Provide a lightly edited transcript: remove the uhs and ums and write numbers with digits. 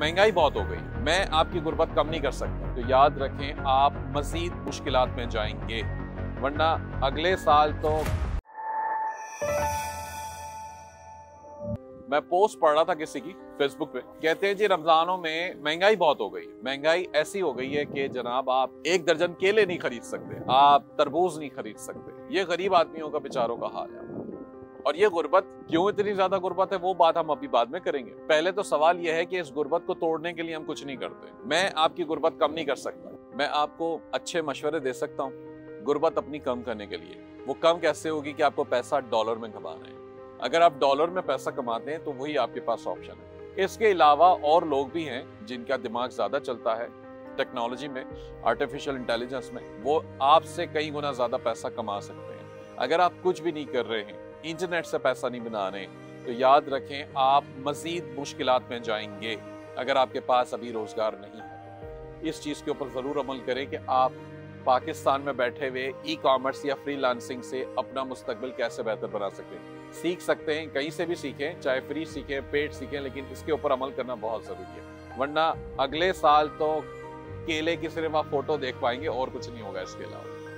महंगाई बहुत हो गई, मैं आपकी गुर्बत कम नहीं कर सकता, तो याद रखें आप मजीद मुश्किलात में जाएंगे, वरना अगले साल तो। मैं पोस्ट पढ़ रहा था किसी की फेसबुक पे, कहते हैं जी रमजानों में महंगाई बहुत हो गई। महंगाई ऐसी हो गई है कि जनाब आप 1 दर्जन केले नहीं खरीद सकते, आप तरबूज नहीं खरीद सकते। ये गरीब आदमियों का बेचारों का हाल है। और ये गुर्बत क्यों इतनी ज्यादा गुर्बत है वो बात हम अभी बाद में करेंगे। पहले तो सवाल यह है कि इस गुर्बत को तोड़ने के लिए हम कुछ नहीं करते। मैं आपकी गुर्बत कम नहीं कर सकता, मैं आपको अच्छे मशवरे दे सकता हूँ गुर्बत अपनी कम करने के लिए। वो कम कैसे होगी कि आपको पैसा डॉलर में कमाना है। अगर आप डॉलर में पैसा कमाते हैं तो वही आपके पास ऑप्शन है। इसके अलावा और लोग भी हैं जिनका दिमाग ज्यादा चलता है टेक्नोलॉजी में, आर्टिफिशियल इंटेलिजेंस में, वो आपसे कई गुना ज्यादा पैसा कमा सकते हैं। अगर आप कुछ भी नहीं कर रहे हैं, इंटरनेट से पैसा नहीं बना रहे, तो याद रखें आप मजीद मुश्किलात में जाएंगे अगर आपके पास अभी रोजगार नहीं है। इस चीज के ऊपर जरूर अमल करें कि आप पाकिस्तान में बैठे हुए ई कॉमर्स या फ्रीलांसिंग से अपना मुस्तकबिल कैसे बेहतर बना सकते हैं। सीख सकते हैं, कहीं से भी सीखें, चाहे फ्री सीखें, पेड सीखें, लेकिन इसके ऊपर अमल करना बहुत जरूरी है, वरना अगले साल तो केले की सिर्फ आप फोटो देख पाएंगे और कुछ नहीं होगा इसके अलावा।